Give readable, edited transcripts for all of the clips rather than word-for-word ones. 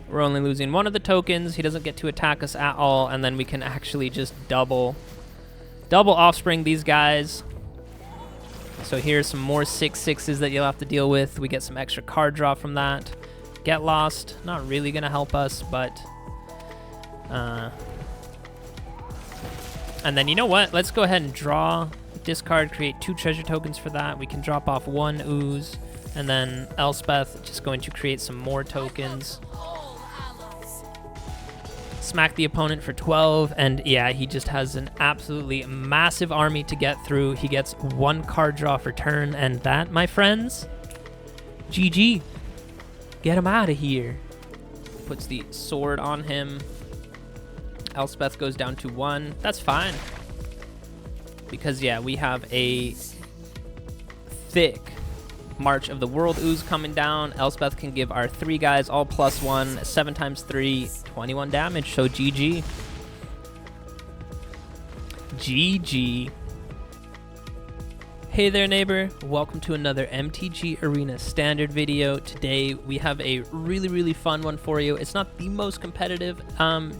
We're only losing one of the tokens. He doesn't get to attack us at all, and then we can actually just double offspring these guys. So here's some more 6/6s that you'll have to deal with. We get some extra card draw from that. Get Lost, not really gonna help us, but and then you know what? Let's go ahead and draw, discard, create 2 treasure tokens for that. We can drop off 1 ooze, and then Elspeth just going to create some more tokens. Smack the opponent for 12, and yeah, he just has an absolutely massive army to get through. He gets 1 card draw for turn, and that, my friends, GG. Get him out of here. Puts the sword on him. Elspeth goes down to 1. That's fine. Because, yeah, we have a thick March of the World Ooze coming down. Elspeth can give our 3 guys all +1, 7 times 3, 21 damage. So GG. GG. Hey there, neighbor. Welcome to another MTG Arena Standard video. Today we have a really fun one for you. It's not the most competitive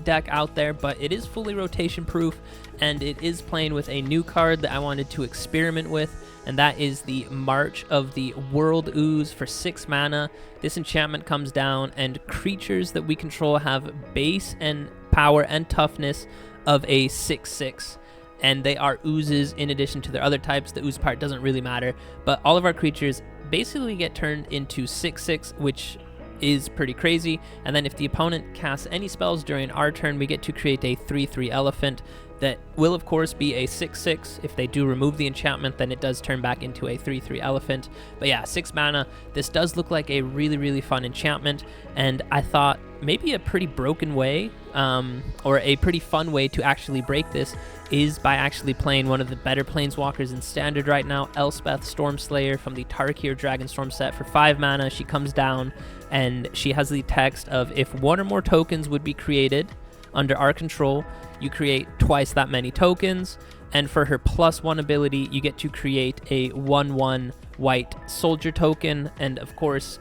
deck out there, but it is fully rotation proof, and it is playing with a new card that I wanted to experiment with, and that is the March of the World Ooze for 6 mana. This enchantment comes down, and creatures that we control have base and power and toughness of a 6/6. And they are oozes in addition to their other types. The ooze part doesn't really matter, but all of our creatures basically get turned into 6/6, which is pretty crazy. And then if the opponent casts any spells during our turn, we get to create a 3/3 elephant that will of course be a 6/6. If they do remove the enchantment, then it does turn back into a 3/3 elephant. But yeah, 6 mana. This does look like a really fun enchantment, and I thought maybe a pretty broken way, or a pretty fun way to actually break this is by actually playing one of the better planeswalkers in Standard right now, Elspeth Stormslayer from the Caretaker Dragonstorm set for 5 mana. She comes down, and she has the text of, if 1 or more tokens would be created under our control, you create twice that many tokens. And for her +1 ability, you get to create a 1/1 white soldier token. And of course,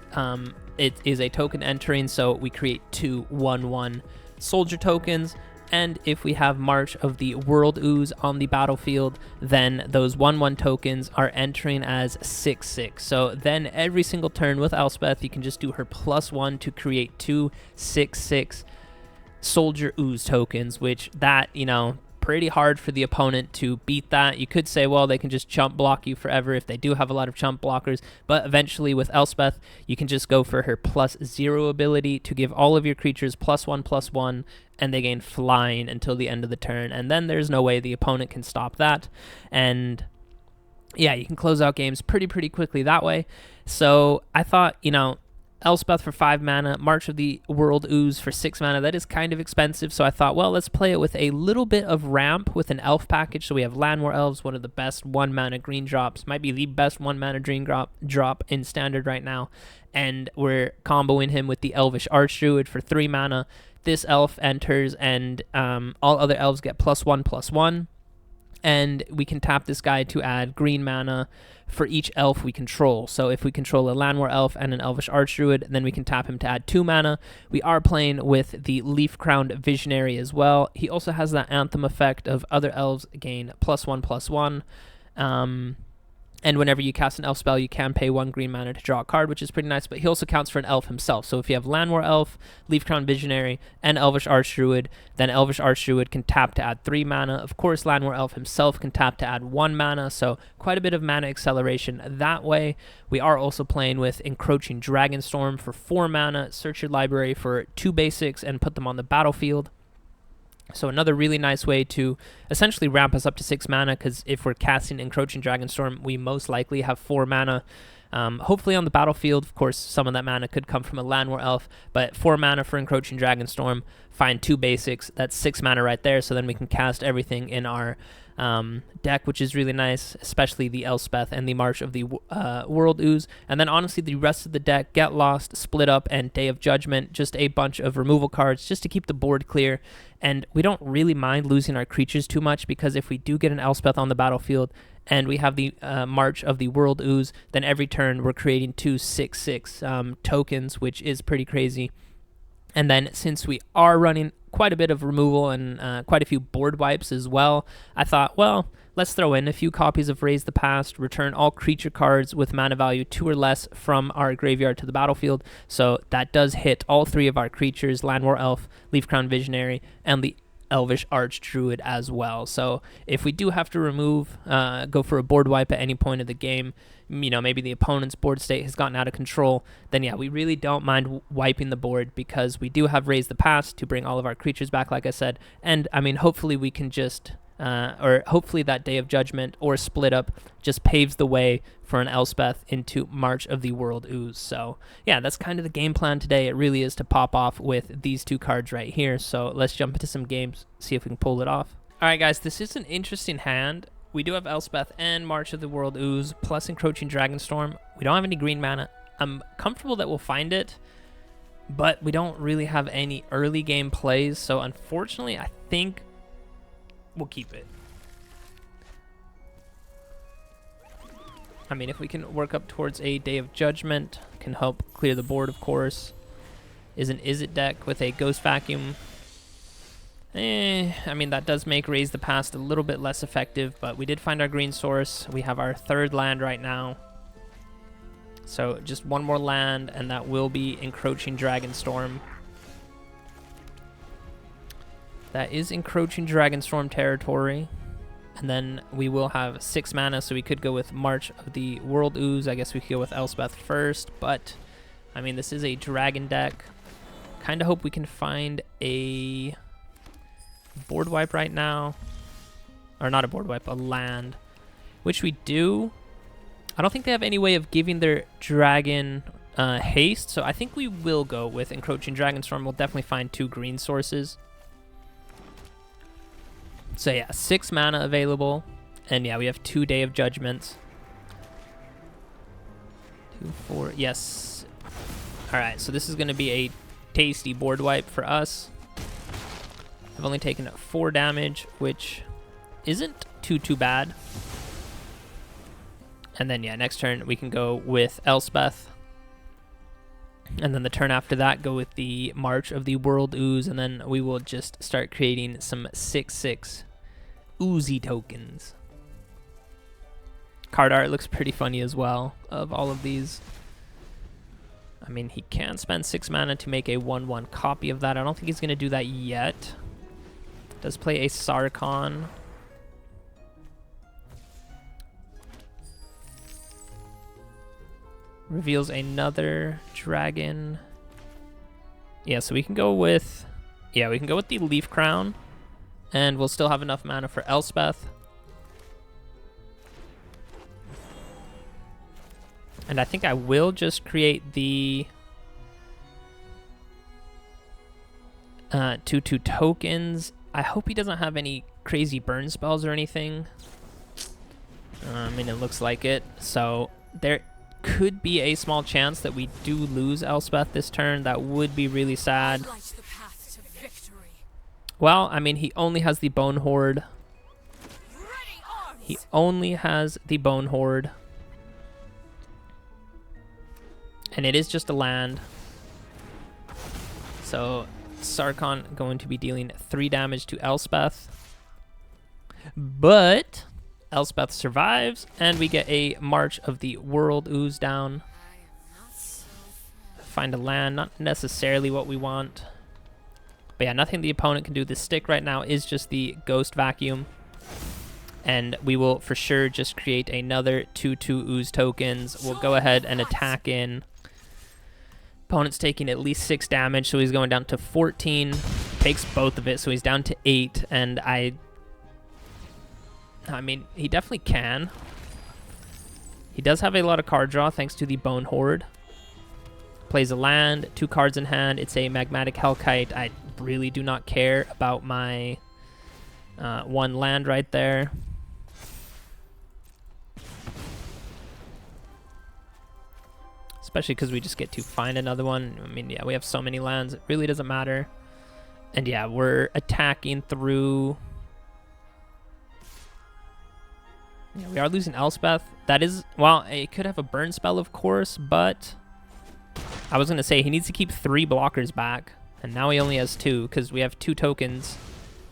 it is a token entering, so we create 2 1/1 soldier tokens. And if we have March of the World Ooze on the battlefield, then those 1/1 tokens are entering as 6/6. So then every single turn with Elspeth, you can just do her +1 to create 2 6/6 soldier ooze tokens, which that, you know, pretty hard for the opponent to beat that. You could say, well, they can just chump block you forever if they do have a lot of chump blockers, but eventually with Elspeth, you can just go for her +0 ability to give all of your creatures +1/+1, and they gain flying until the end of the turn, and then there's no way the opponent can stop that. And yeah, you can close out games pretty quickly that way. So I thought, you know, Elspeth for 5 mana, March of the World Ooze for 6 mana, that is kind of expensive, so I thought, well, let's play it with a little bit of ramp with an elf package. So we have Llanowar Elves, one of the best 1 mana green drops, might be the best 1 mana green drop in Standard right now, and we're comboing him with the Elvish Archdruid for 3 mana. This elf enters, and all other elves get +1/+1, and we can tap this guy to add green mana for each elf we control. So if we control a Llanowar Elf and an Elvish Archdruid, then we can tap him to add 2 mana. We are playing with the Leaf-Crowned Visionary as well. He also has that Anthem effect of other elves gain +1/+1. And whenever you cast an elf spell, you can pay 1 green mana to draw a card, which is pretty nice, but he also counts for an elf himself. So if you have Llanowar Elf, Leaf-Crowned Visionary, and Elvish Archdruid, then Elvish Archdruid can tap to add 3 mana. Of course, Llanowar Elf himself can tap to add 1 mana, so quite a bit of mana acceleration that way. We are also playing with Encroaching Dragonstorm for 4 mana. Search your library for 2 basics and put them on the battlefield. So another really nice way to essentially ramp us up to 6 mana, because if we're casting Encroaching Dragonstorm, we most likely have 4 mana. Hopefully on the battlefield, of course, some of that mana could come from a Llanowar Elf, but 4 mana for Encroaching Dragonstorm, find 2 basics, that's 6 mana right there, so then we can cast everything in our deck, which is really nice, especially the Elspeth and the March of the World Ooze. And then honestly, the rest of the deck, Get Lost, Split Up, and Day of Judgment, just a bunch of removal cards just to keep the board clear. And we don't really mind losing our creatures too much, because if we do get an Elspeth on the battlefield and we have the March of the World Ooze, then every turn we're creating 2 6/6 tokens, which is pretty crazy. And then since we are running quite a bit of removal and quite a few board wipes as well, I thought, well, let's throw in a few copies of Raise the Past, return all creature cards with mana value 2 or less from our graveyard to the battlefield. So that does hit all 3 of our creatures, Llanowar Elf, Leafcrown Visionary, and the Elvish Archdruid as well. So if we do have to remove, go for a board wipe at any point of the game, you know, maybe the opponent's board state has gotten out of control, then yeah, we really don't mind wiping the board because we do have Raise the Past to bring all of our creatures back, like I said. And I mean, hopefully we can just, or hopefully that Day of Judgment or Split Up just paves the way for an Elspeth into March of the World Ooze. So yeah, that's kind of the game plan today. It really is to pop off with these 2 cards right here. So let's jump into some games, see if we can pull it off. All right, guys, this is an interesting hand. We do have Elspeth and March of the World Ooze plus Encroaching Dragonstorm. We don't have any green mana. I'm comfortable that we'll find it, but we don't really have any early game plays. So unfortunately, I think we'll keep it. I mean, if we can work up towards a Day of Judgment, can help clear the board, of course. Is an Is It deck with a Ghost Vacuum. I mean, that does make Raise the Past a little bit less effective, but we did find our green source. We have our 3rd land right now. So just 1 more land, and that will be Encroaching Dragonstorm. That is Encroaching Dragonstorm territory. And then we will have 6 mana, so we could go with March of the World Ooze. I guess we could go with Elspeth first, but I mean, this is a dragon deck. Kind of hope we can find a board wipe right now. Or not a board wipe, a land. Which we do. I don't think they have any way of giving their dragon haste, so I think we will go with Encroaching Dragonstorm. We'll definitely find 2 green sources. So yeah, 6 mana available. And yeah, we have 2 Day of Judgments. 2, 4, yes. Alright, so this is going to be a tasty board wipe for us. I've only taken 4 damage, which isn't too bad. And then yeah, next turn we can go with Elspeth. And then the turn after that, go with the March of the World Ooze, and then we will just start creating some 6/6 oozy tokens. Card art looks pretty funny as well of all of these. I mean, he can spend 6 mana to make a 1/1 copy of that. I don't think he's going to do that yet. Does play a Sarkhan. Reveals another dragon. Yeah, so we can go with... Yeah, we can go with the Leaf Crown. And we'll still have enough mana for Elspeth. And I think I will just create the 2/2 tokens. I hope he doesn't have any crazy burn spells or anything. I mean, it looks like it. So there could be a small chance that we do lose Elspeth this turn. That would be really sad. Well, I mean, he only has the Bone Horde. He only has the Bone Horde. And it is just a land. So Sarkhan going to be dealing 3 damage to Elspeth. But Elspeth survives, and we get a March of the World Ooze down. Find a land, not necessarily what we want. But yeah, nothing the opponent can do. The stick right now is just the Ghost Vacuum. And we will for sure just create another 2/2 Ooze tokens. We'll go ahead and attack in. Opponent's taking at least 6 damage, so he's going down to 14. Takes both of it, so he's down to 8. And I mean, he definitely can. He does have a lot of card draw thanks to the Bone Horde. Plays a land, 2 cards in hand. It's a Magmatic Hellkite. I really do not care about my 1 land right there. Especially because we just get to find another one. I mean, yeah, we have so many lands. It really doesn't matter. And yeah, we're attacking through... Yeah, we are losing Elspeth. That is... Well, it could have a burn spell, of course, but... I was going to say, he needs to keep 3 blockers back. And now he only has 2 because we have 2 tokens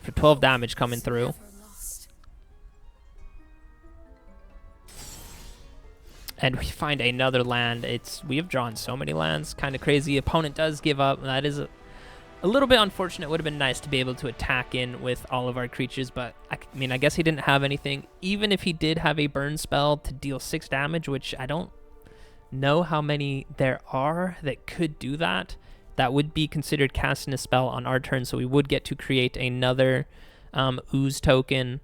for 12 damage coming through. And we find another land. We have drawn so many lands. Kind of crazy. Opponent does give up. That is a little bit unfortunate. Would have been nice to be able to attack in with all of our creatures, but I mean, I guess he didn't have anything. Even if he did have a burn spell to deal 6 damage, which I don't know how many there are that could do that, that would be considered casting a spell on our turn, so we would get to create another ooze token.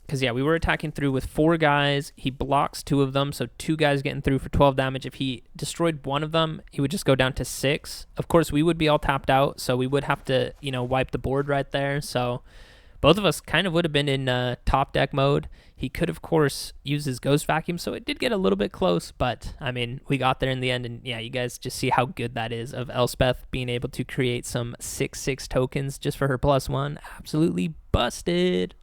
Because, yeah, we were attacking through with 4 guys. He blocks 2 of them, so 2 guys getting through for 12 damage. If he destroyed 1 of them, he would just go down to 6. Of course, we would be all tapped out, so we would have to, you know, wipe the board right there. So both of us kind of would have been in top deck mode. He could, of course, use his Ghost Vacuum, so it did get a little bit close. But, I mean, we got there in the end, and, yeah, you guys just see how good that is of Elspeth being able to create some 6/6 tokens just for her +1. Absolutely busted.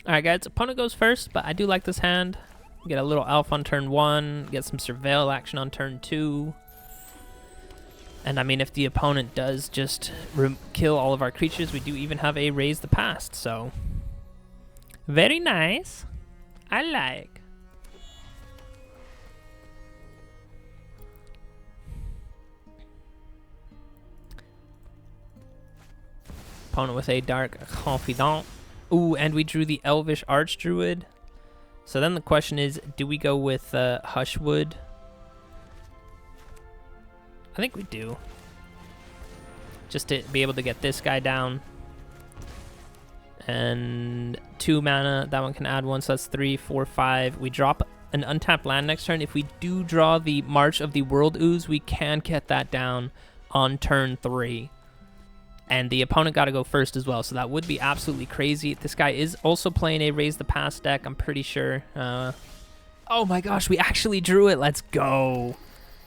Alright guys, opponent goes first, but I do like this hand. Get a little elf on turn 1, get some surveil action on turn 2. And I mean, if the opponent does just kill all of our creatures, we do even have a raise the past, so very nice. I like. Opponent with a Dark Confidant. Ooh, and we drew the Elvish Archdruid. So then the question is, do we go with Hushwood? I think we do. Just to be able to get this guy down. And 2 mana, that one can add 1, so that's 3, 4, 5. We drop an untapped land next turn. If we do draw the March of the World Ooze, we can get that down on turn 3. And the opponent got to go first as well, so that would be absolutely crazy. This guy is also playing a Raise the Past deck, I'm pretty sure. Oh my gosh, we actually drew it. Let's go.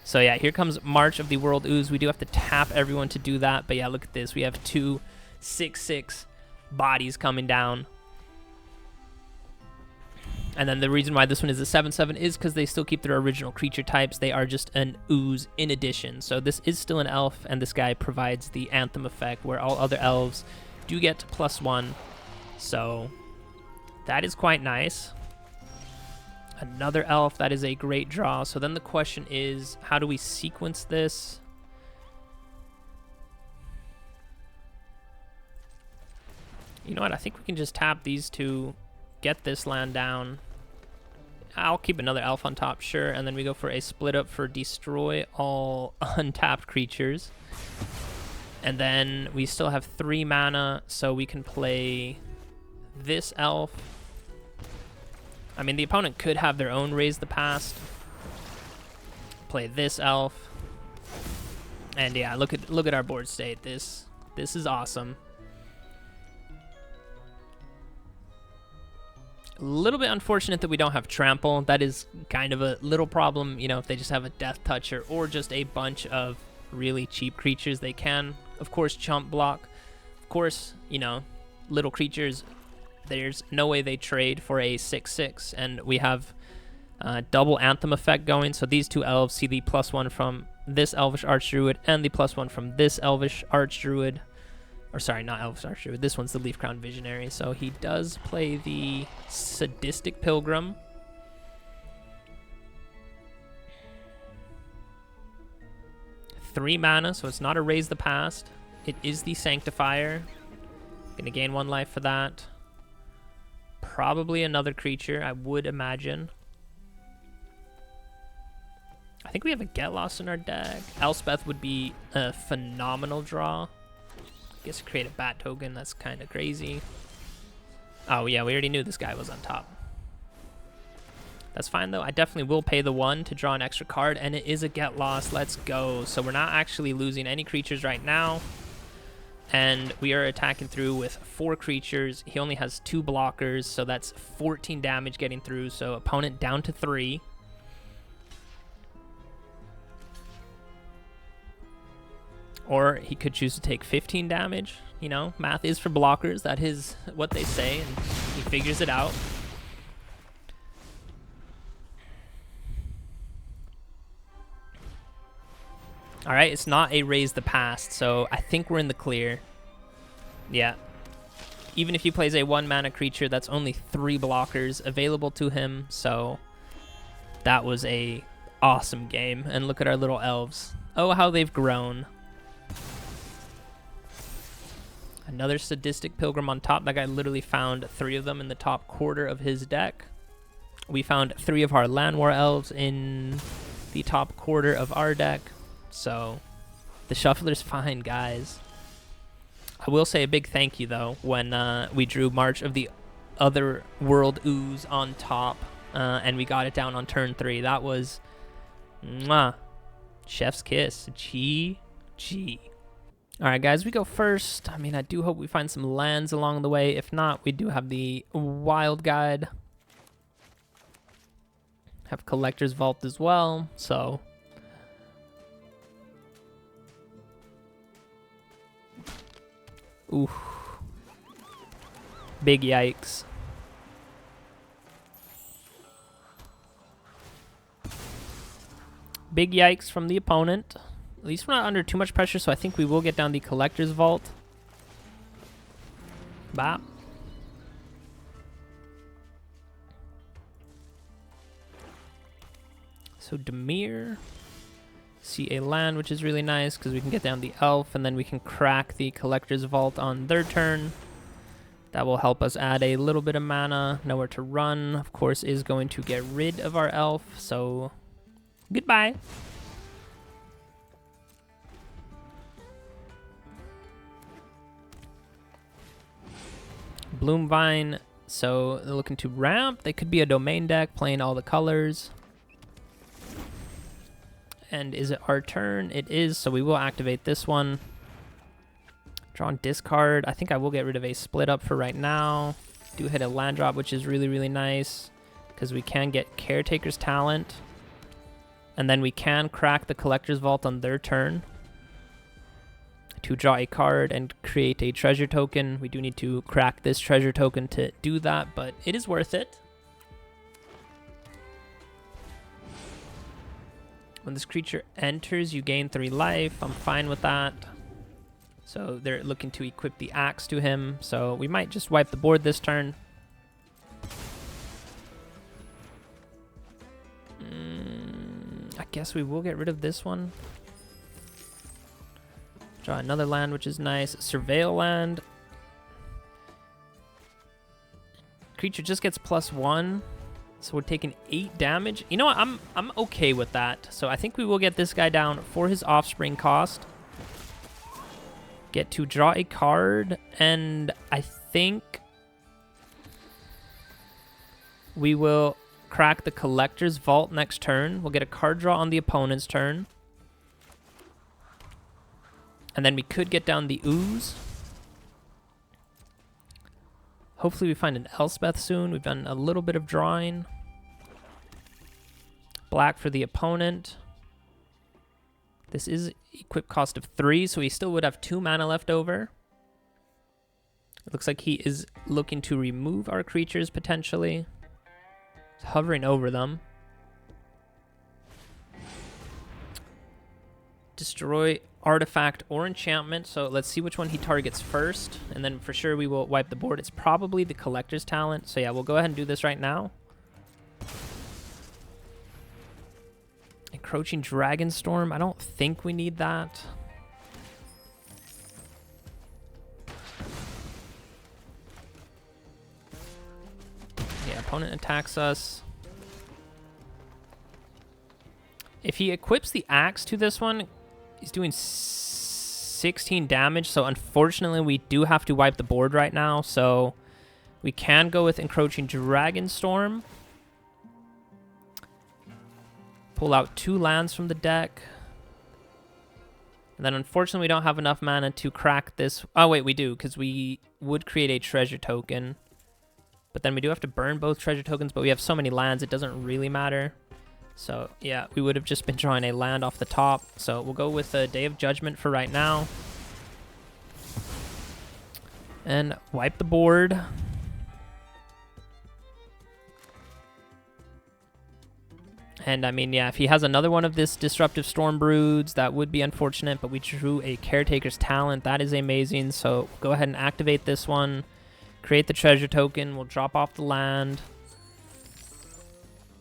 So yeah, here comes March of the World Ooze. We do have to tap everyone to do that, but yeah, look at this. We have 2 6/6 bodies coming down. And then the reason why this one is a 7/7 is because they still keep their original creature types. They are just an ooze in addition. So this is still an elf, and this guy provides the Anthem effect, where all other elves do get +1. So that is quite nice. Another elf, that is a great draw. So then the question is, how do we sequence this? You know what? I think we can just tap these 2, get this land down. I'll keep another elf on top, sure, and then we go for a split up for destroy all untapped creatures. And then we still have 3 mana, so we can play this elf. I mean, the opponent could have their own Raise the Past. Play this elf. And yeah, look at our board state. This is awesome. A little bit unfortunate that we don't have trample. That is kind of a little problem, you know, if they just have a death toucher or just a bunch of really cheap creatures. They can, of course, chump block. Of course, you know, little creatures, there's no way they trade for a 6/6, and we have double Anthem effect going. So these 2 elves see the +1 from this Elvish Archdruid and the +1 from this Elvish Archdruid. Or sorry, not Elvish Archdruid. This one's the Leaf Crown Visionary. So he does play the Sadistic Pilgrim. Three mana, so it's not a Raise the Past. It is the Sanctifier. Gonna gain 1 life for that. Probably another creature, I would imagine. I think we have a Get Lost in our deck. Elspeth would be a phenomenal draw. Guess create a bat token, that's kind of crazy. Oh yeah, we already knew this guy was on top. That's fine though. I definitely will pay the 1 to draw an extra card, and it is a Get Lost. Let's go. So we're not actually losing any creatures right now, and we are attacking through with 4 creatures. He only has 2 blockers, so that's 14 damage getting through. So opponent down to 3. Or he could choose to take 15 damage. You know, math is for blockers. That is what they say, and he figures it out. All right, it's not a Raise the Past, so I think we're in the clear. Yeah. Even if he plays a 1-mana creature, that's only 3 blockers available to him, so that was a awesome game. And look at our little elves. Oh, how they've grown. Another Sadistic Pilgrim on top. That guy literally found 3 of them in the top quarter of his deck. We found 3 of our Llanowar Elves in the top quarter of our deck. So the shuffler's fine, guys. I will say a big thank you, though, when we drew March of the other World Ooze on top, and we got it down on turn 3. That was mwah, chef's kiss. GG. All right, guys, we go first. I mean, I do hope we find some lands along the way. If not, we do have the Wildguide. Have Collector's Vault as well, so... Oof. Big yikes. Big yikes from the opponent. At least we're not under too much pressure, so I think we will get down the Collector's Vault. Bop. So Dimir. See a land, which is really nice because we can get down the elf and then we can crack the Collector's Vault on their turn. That will help us add a little bit of mana. Nowhere to Run, of course, is going to get rid of our elf, so goodbye. Bloomvine, so they're looking to ramp. They could be a domain deck playing all the colors. And is it our turn? It is, so we will activate this one. Draw and discard. I think I will get rid of a split up for right now. Do hit a land drop, which is really, really nice because we can get Caretaker's Talent. And then we can crack the Collector's Vault on their turn to draw a card and create a treasure token. We do need to crack this treasure token to do that, but it is worth it. When this creature enters, you gain 3 life. I'm fine with that. So they're looking to equip the axe to him. So we might just wipe the board this turn. I guess we will get rid of this one. Draw another land, which is nice. Surveil land. Creature just gets +1. So we're taking 8 damage. You know what? I'm okay with that. So I think we will get this guy down for his offspring cost. Get to draw a card. And I think we will crack the Collector's Vault next turn. We'll get a card draw on the opponent's turn. And then we could get down the Ooze. Hopefully we find an Elspeth soon. We've done a little bit of drawing. Black for the opponent. This is equip cost of 3, so he still would have 2 mana left over. It looks like he is looking to remove our creatures potentially. He's hovering over them. Destroy artifact or enchantment. So let's see which one he targets first. And then for sure we will wipe the board. It's probably the Collector's Talent. So yeah, we'll go ahead and do this right now. Encroaching Dragonstorm. I don't think we need that. Yeah, opponent attacks us. If he equips the axe to this one, he's doing 16 damage, so unfortunately we do have to wipe the board right now. So we can go with Encroaching Dragonstorm. Pull out 2 lands from the deck. And then unfortunately we don't have enough mana to crack this. Oh wait, we do, because we would create a treasure token. But then we do have to burn both treasure tokens, but we have so many lands it doesn't really matter. So yeah, we would have just been drawing a land off the top. So we'll go with a Day of Judgment for right now. And wipe the board. And I mean, yeah, if he has another one of this Disruptive Storm Broods, that would be unfortunate, but we drew a Caretaker's Talent. That is amazing. So go ahead and activate this one. Create the treasure token. We'll drop off the land.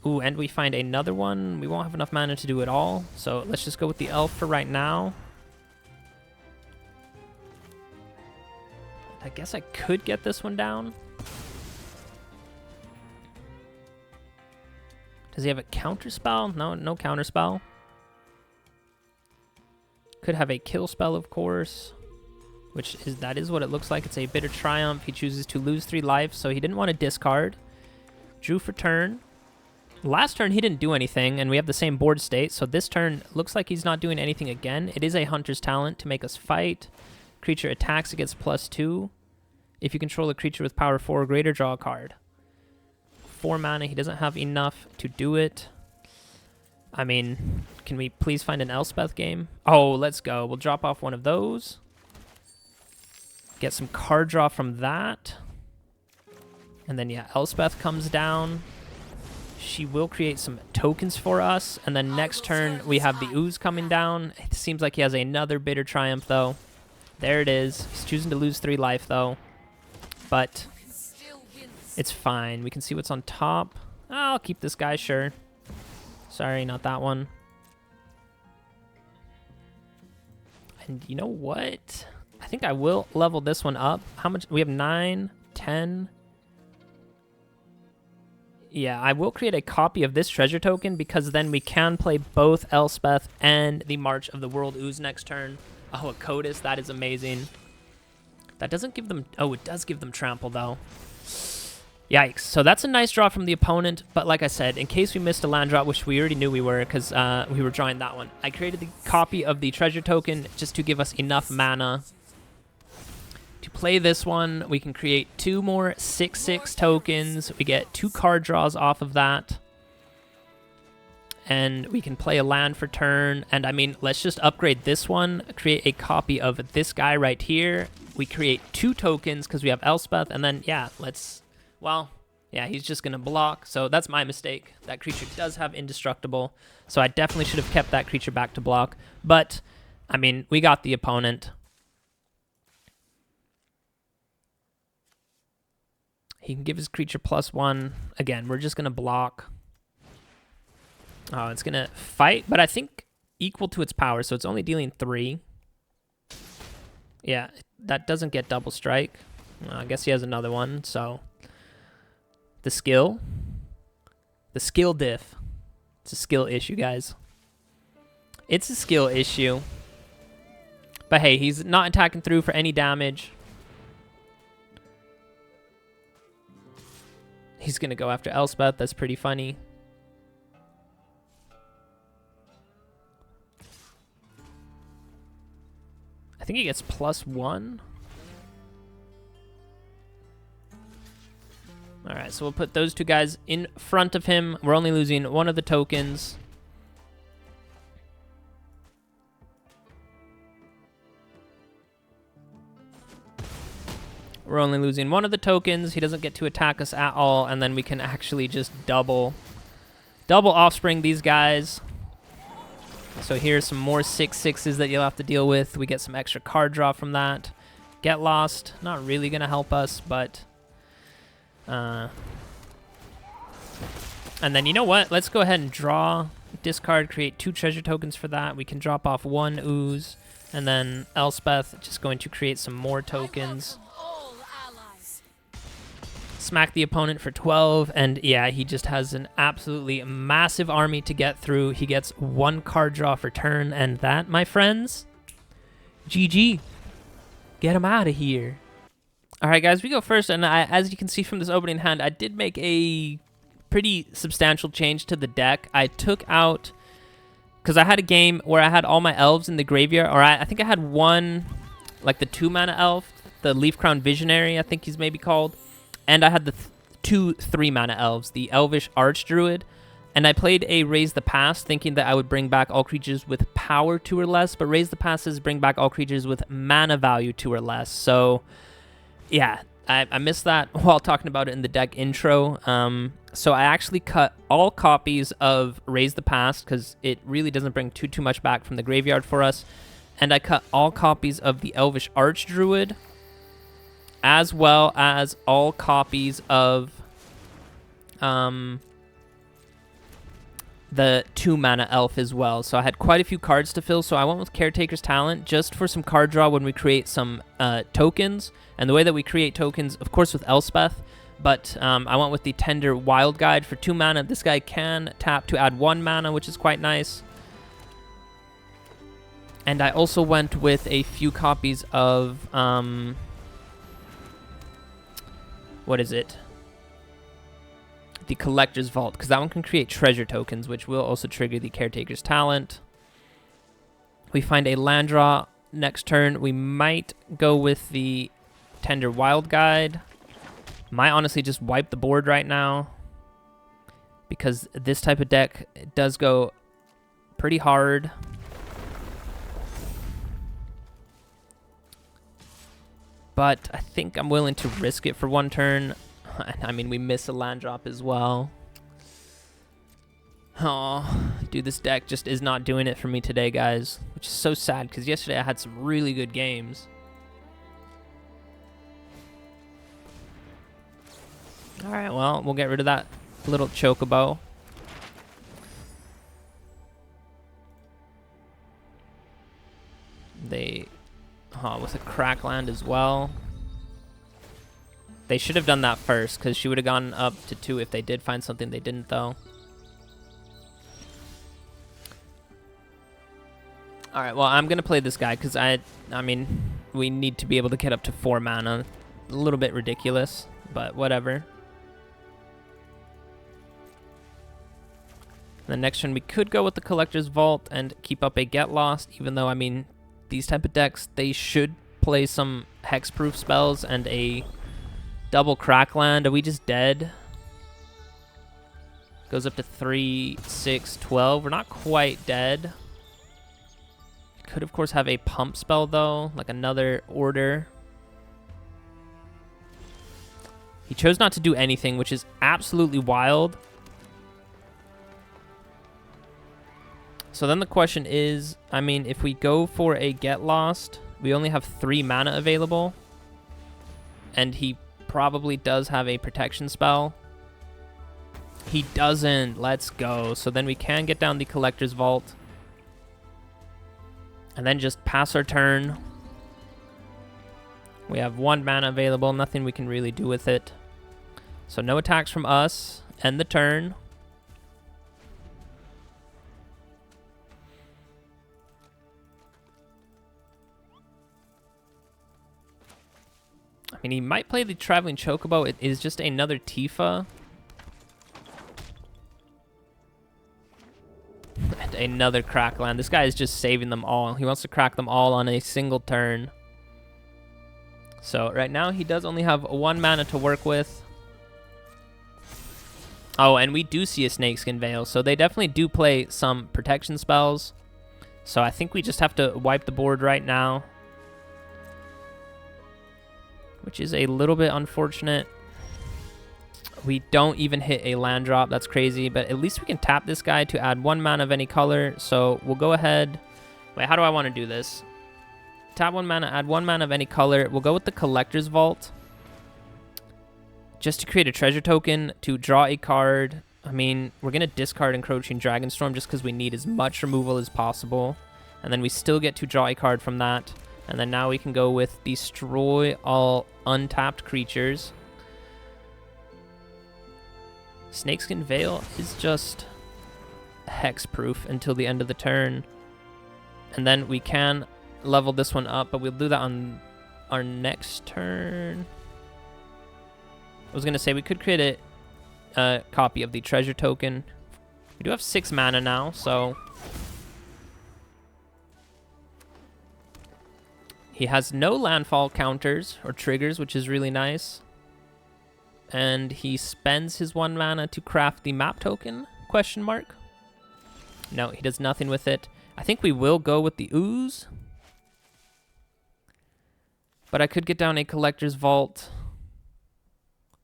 Ooh, and we find another one. We won't have enough mana to do it all. So let's just go with the elf for right now. I guess I could get this one down. Does he have a counter spell? No, no counter spell. Could have a kill spell, of course, that is what it looks like. It's a Bitter Triumph. He chooses to lose 3 life, so he didn't want to discard. Drew for turn. Last turn he didn't do anything, and we have the same board state, so this turn looks like he's not doing anything again. It is a Hunter's Talent to make us fight. Creature attacks, it gets +2. If you control a creature with power 4 or greater, draw a card. 4 mana, he doesn't have enough to do it. I mean, can we please find an Elspeth game? Oh, let's go. We'll drop off one of those. Get some card draw from that. And then, yeah, Elspeth comes down. She will create some tokens for us. And then next turn, we have the Ooze coming down. It seems like he has another Bitter Triumph, though. There it is. He's choosing to lose 3 life, though. But it's fine. We can see what's on top. I'll keep this guy, sure. Sorry, not that one. And you know what? I think I will level this one up. How much? We have 9, 10. Yeah, I will create a copy of this treasure token because then we can play both Elspeth and the March of the World Ooze next turn. Oh, a Codis. That is amazing. That doesn't give them... Oh, it does give them trample, though. Yikes. So that's a nice draw from the opponent, but like I said, in case we missed a land drop, which we already knew we were because we were drawing that one, I created the copy of the treasure token just to give us enough mana. To play this one, we can create 2 more 6/6 tokens. We get 2 card draws off of that. And we can play a land for turn. And I mean, let's just upgrade this one, create a copy of this guy right here. We create 2 tokens because we have Elspeth, and then, yeah, let's... Well, yeah, he's just going to block, so that's my mistake. That creature does have Indestructible, so I definitely should have kept that creature back to block. But, I mean, we got the opponent. He can give his creature +1. Again, we're just going to block. Oh, it's going to fight, but I think equal to its power, so it's only dealing 3. Yeah, that doesn't get double strike. I guess he has another one, so... The skill diff. It's a skill issue, guys. It's a skill issue. But hey, he's not attacking through for any damage. He's going to go after Elspeth. That's pretty funny. I think he gets +1. All right, so we'll put those 2 guys in front of him. We're only losing 1 of the tokens. We're only losing 1 of the tokens. He doesn't get to attack us at all, and then we can actually just double offspring these guys. So here's some more 6/6s that you'll have to deal with. We get some extra card draw from that. Get Lost, not really going to help us, but... and then you know what? Let's go ahead and draw, discard, create 2 treasure tokens for that. We can drop off 1 Ooze, and then Elspeth just going to create some more tokens. Smack the opponent for 12, and yeah, he just has an absolutely massive army to get through. He gets 1 card draw for turn, and that, my friends, GG. Get him out of here. All right, guys, we go first, and as you can see from this opening hand, I did make a pretty substantial change to the deck. I took out, because I had a game where I had all my elves in the graveyard, or I think I had one, like the 2-mana elf, the Leaf Crown Visionary, I think he's maybe called, and I had the 2 3-mana elves, the Elvish Archdruid, and I played a Raise the Past, thinking that I would bring back all creatures with power 2 or less, but Raise the Past says bring back all creatures with mana value 2 or less, so... Yeah, I missed that while talking about it in the deck intro. So I actually cut all copies of Raise the Past because it really doesn't bring too much back from the graveyard for us. And I cut all copies of the Elvish Archdruid, as well as all copies of the 2-mana elf as well. So I had quite a few cards to fill, so I went with Caretaker's Talent just for some card draw when we create some tokens. And the way that we create tokens, of course, with Elspeth, but I went with the Tender Wildguide for 2 mana. This guy can tap to add 1 mana, which is quite nice. And I also went with a few copies of, what is it? The Collector's Vault, because that one can create treasure tokens, which will also trigger the Caretaker's Talent. We find a land draw next turn. We might go with the Tender Wildguide. Might honestly just wipe the board right now, because this type of deck does go pretty hard. But I think I'm willing to risk it for 1 turn. I mean, we miss a land drop as well. Oh, dude, this deck just is not doing it for me today, guys. Which is so sad, because yesterday I had some really good games. Alright, well, we'll get rid of that little chocobo. With a crackland as well. They should have done that first, because she would have gone up to 2 if they did find something. They didn't, though. Alright, well, I'm going to play this guy, because I mean, we need to be able to get up to 4 mana. A little bit ridiculous, but whatever. The next turn, we could go with the Collector's Vault and keep up a Get Lost, even though, I mean, these type of decks, they should play some hexproof spells and a double Crackland. Are we just dead? Goes up to 3, 6, 12. We're not quite dead. Could, of course, have a pump spell, though, like another order. He chose not to do anything, which is absolutely wild. So then the question is, I mean, if we go for a Get Lost, we only have 3 mana available. And he probably does have a protection spell. He doesn't. Let's go. So then we can get down the Collector's Vault. And then just pass our turn. We have 1 mana available. Nothing we can really do with it. So no attacks from us. End the turn. I mean, he might play the Traveling Chocobo. It is just another Tifa. And another Crackland. This guy is just saving them all. He wants to crack them all on a single turn. So right now, he does only have 1 mana to work with. Oh, and we do see a Snakeskin Veil. So they definitely do play some protection spells. So I think we just have to wipe the board right now, which is a little bit unfortunate. We don't even hit a land drop. That's crazy, but at least we can tap this guy to add 1 mana of any color. So we'll go ahead. Wait, how do I want to do this? Tap 1 mana, add 1 mana of any color. We'll go with the Collector's Vault, just to create a treasure token to draw a card. I mean, we're going to discard Encroaching Dragonstorm just because we need as much removal as possible. And then we still get to draw a card from that. And then now we can go with Destroy all untapped creatures. Snakeskin Veil is just hexproof until the end of the turn. And then we can level this one up, but we'll do that on our next turn. I was going to say we could create a copy of the treasure token. We do have 6 mana now, so he has no landfall counters or triggers, which is really nice. And he spends his 1 mana to craft the map token, question mark. No, he does nothing with it. I think we will go with the Ooze. But I could get down a Collector's Vault.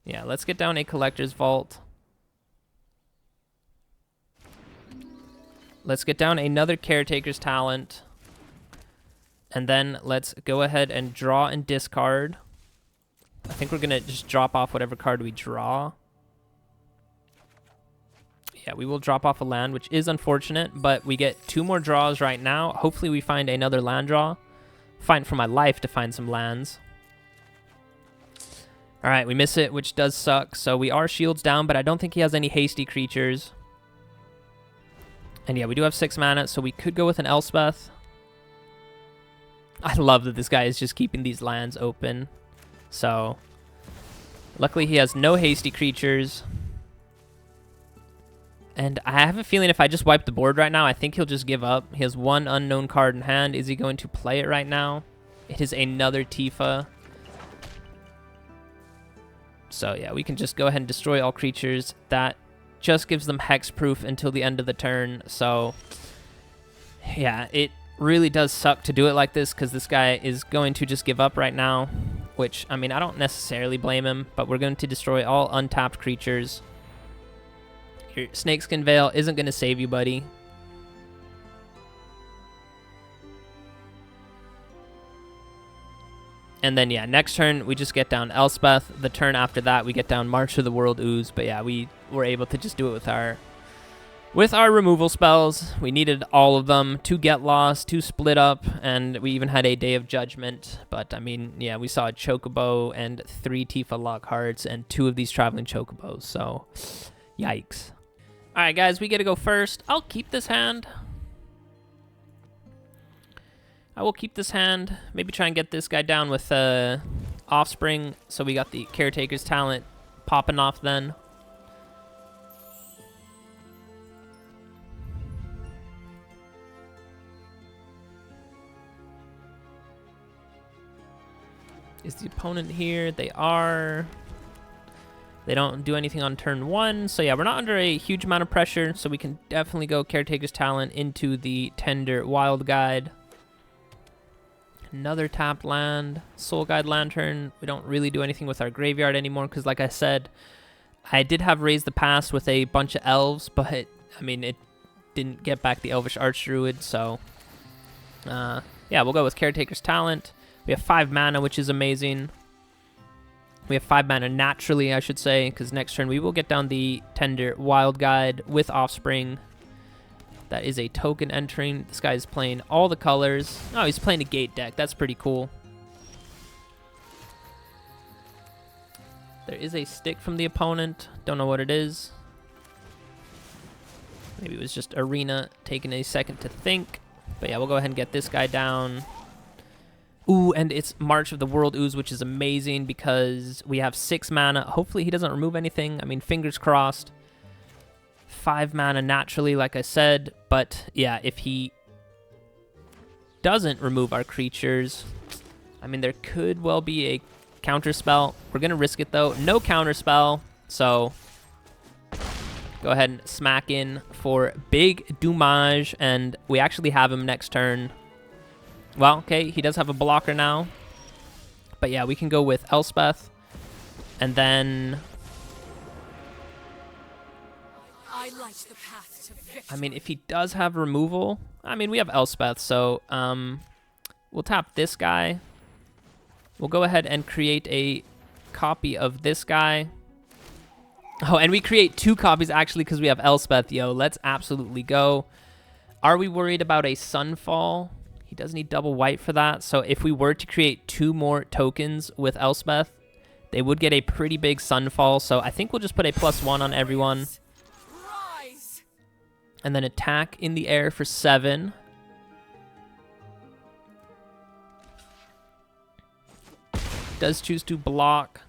Yeah, let's get down a Collector's Vault. let's get down another Caretaker's Talent. And then let's go ahead and draw and discard. I think we're going to just drop off whatever card we draw. Yeah, we will drop off a land, which is unfortunate, but we get 2 more draws right now. Hopefully we find another land draw. Fight for my life to find some lands. All right, we miss it, which does suck. So we are shields down, but I don't think he has any hasty creatures. And yeah, we do have 6 mana, so we could go with an Elspeth. I love that this guy is just keeping these lands open. So luckily he has no hasty creatures. And I have a feeling if I just wipe the board right now, I think he'll just give up. He has 1 unknown card in hand. Is he going to play it right now? It is another Tifa. So yeah, we can just go ahead and destroy all creatures. That just gives them hexproof until the end of the turn. So yeah, it really does suck to do it like this because this guy is going to just give up right now. Which, I mean, I don't necessarily blame him, but we're going to destroy all untapped creatures. Your Snakeskin Veil isn't going to save you, buddy. And then, yeah, next turn, we just get down Elspeth. The turn after that, we get down March of the World Ooze. But yeah, we were able to just do it with our removal spells. We needed all of them. 2 Get Lost, 2 Split Up, and we even had a Day of Judgment. But, I mean, yeah, we saw a Chocobo and 3 Tifa Lockhearts and 2 of these Traveling Chocobos. So, yikes. All right, guys, we get to go first. I'll keep this hand. I will keep this hand. Maybe try and get this guy down with Offspring. So we got the Caretaker's Talent popping off then. Is the opponent here? They are. They don't do anything on turn 1. So yeah, we're not under a huge amount of pressure. So we can definitely go Caretaker's Talent into the Tender Wildguide. Another tapped land. Soul Guide Lantern. We don't really do anything with our graveyard anymore because like I said, I did have Raise the Past with a bunch of elves, but I mean, it didn't get back the Elvish Archdruid. So yeah, we'll go with Caretaker's Talent. We have 5 mana, which is amazing. We have 5 mana naturally, I should say, because next turn we will get down the Tender Wildguide with Offspring. That is a token entering. This guy is playing all the colors. Oh, he's playing a gate deck. That's pretty cool. There is a stick from the opponent. Don't know what it is. Maybe it was just Arena taking a second to think. But yeah, we'll go ahead and get this guy down. Ooh, and it's March of the World Ooze, which is amazing because we have 6 mana. Hopefully he doesn't remove anything. I mean, fingers crossed. 5 mana naturally, like I said. But yeah, if he doesn't remove our creatures, I mean, there could well be a counter spell. We're going to risk it, though. No counter spell. So go ahead and smack in for big Dommage. And we actually have him next turn. Well, okay, he does have a blocker now. But yeah, we can go with Elspeth. And then I mean, if he does have removal, I mean, we have Elspeth, so we'll tap this guy. We'll go ahead and create a copy of this guy. Oh, and we create 2 copies, actually, because we have Elspeth. Yo, let's absolutely go. Are we worried about a Sunfall? He does need double white for that. So if we were to create 2 more tokens with Elspeth, they would get a pretty big Sunfall. So I think we'll just put a +1 on everyone. And then attack in the air for 7. Does choose to block.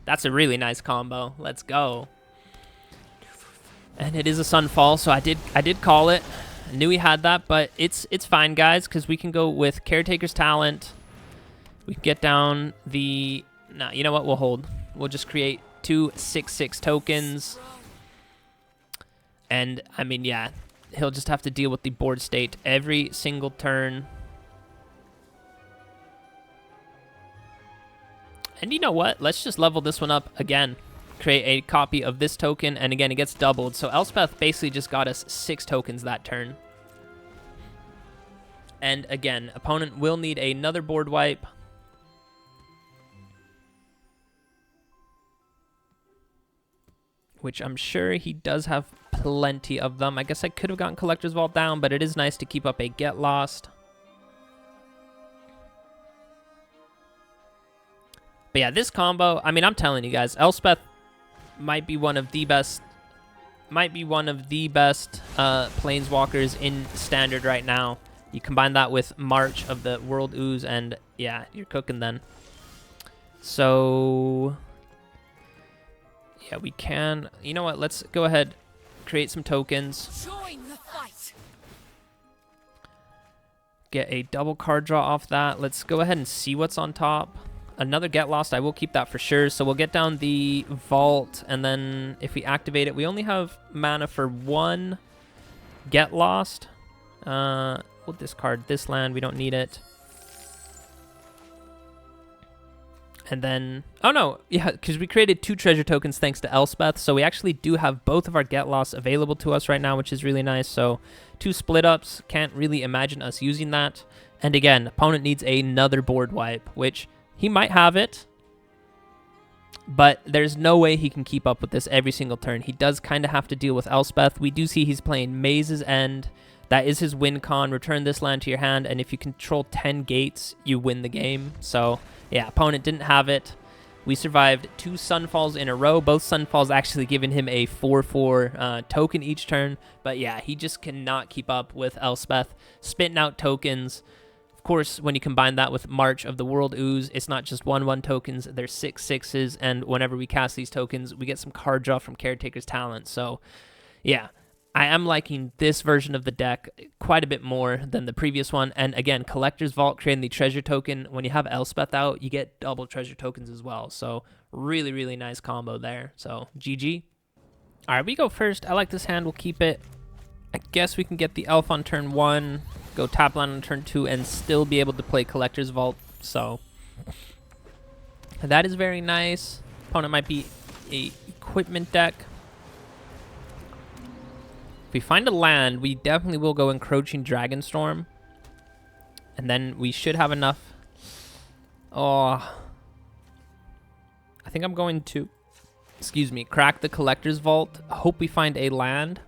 That's a really nice combo. Let's go. And it is a Sunfall, so I did call it. I knew he had that, but it's fine, guys, because we can go with Caretaker's Talent. We can get down the... Nah, you know what? We'll hold. We'll just create 2 6/6 tokens. And, I mean, yeah, he'll just have to deal with the board state every single turn. And you know what? Let's just level this one up again. Create a copy of this token, and again, it gets doubled. So Elspeth basically just got us 6 tokens that turn. And again, opponent will need another board wipe. Which I'm sure he does have plenty of them. I guess I could have gotten Collector's Vault down, but it is nice to keep up a Get Lost. But yeah, this combo, I mean, I'm telling you guys, Elspeth might be one of the best planeswalkers in Standard right now. You combine that with March of the World Ooze, and yeah, you're cooking then. So yeah, we can. You know what? Let's go ahead, create some tokens. Join the fight. Get a double card draw off that. Let's go ahead and see what's on top. Another Get Lost. I will keep that for sure. So we'll get down the Vault, and then if we activate it, we only have mana for one Get Lost. We'll discard this land. We don't need it. And then, oh no, yeah, because we created 2 treasure tokens thanks to Elspeth, so we actually do have both of our Get Lost available to us right now, which is really nice. So 2 split ups, can't really imagine us using that. And again, opponent needs another board wipe, which he might have it, but there's no way he can keep up with this every single turn. He does kind of have to deal with Elspeth. We do see he's playing Maze's End. That is his win con. Return this land to your hand, and if you control 10 gates, you win the game. So yeah, opponent didn't have it. We survived 2 Sunfalls in a row. Both Sunfalls actually giving him a 4/4 token each turn. But yeah, he just cannot keep up with Elspeth. Spitting out tokens. Of course, when you combine that with March of the World Ooze, it's not just 1/1 tokens. There's 6 6s. And whenever we cast these tokens, we get some card draw from Caretaker's talent. So yeah, I am liking this version of the deck quite a bit more than the previous one. And again, Collector's Vault, creating the treasure token. When you have Elspeth out, you get double treasure tokens as well. So really, really nice combo there. So GG. All right, we go first. I like this hand. We'll keep it. I guess we can get the Elf on turn 1, go tap land on turn 2, and still be able to play Collector's Vault. So that is very nice. Opponent might be a equipment deck. If we find a land, we definitely will go Encroaching Dragonstorm. And then we should have enough. Oh. I think I'm going to, excuse me, crack the Collector's Vault. Hope we find a land.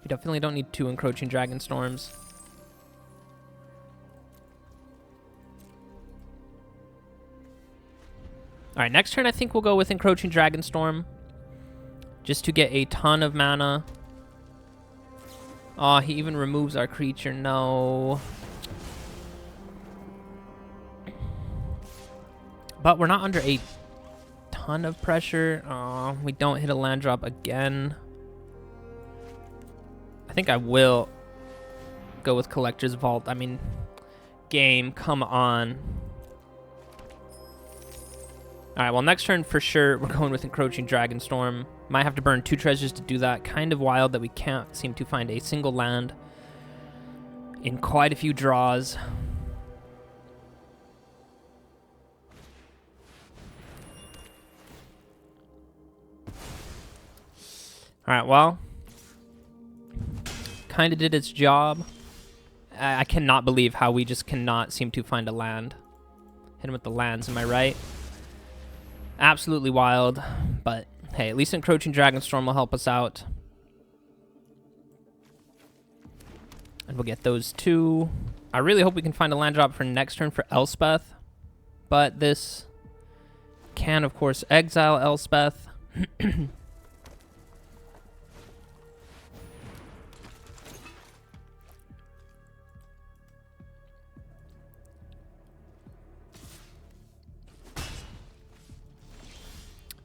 We definitely don't need 2 Encroaching Dragonstorms. Alright, next turn I think we'll go with Encroaching Dragonstorm. Just to get a ton of mana. Oh, he even removes our creature. No. But we're not under a ton of pressure. Oh, we don't hit a land drop again. I think I will go with Collector's Vault. I mean, game, come on. Alright, well, next turn for sure, we're going with Encroaching Dragonstorm. Might have to burn 2 treasures to do that. Kind of wild that we can't seem to find a single land in quite a few draws. Alright, well, kind of did its job. I cannot believe how we just cannot seem to find a land. Hit him with the lands, am I right? Absolutely wild, but hey, at least Encroaching Dragonstorm will help us out. And we'll get those 2. I really hope we can find a land drop for next turn for Elspeth. But this can, of course, exile Elspeth.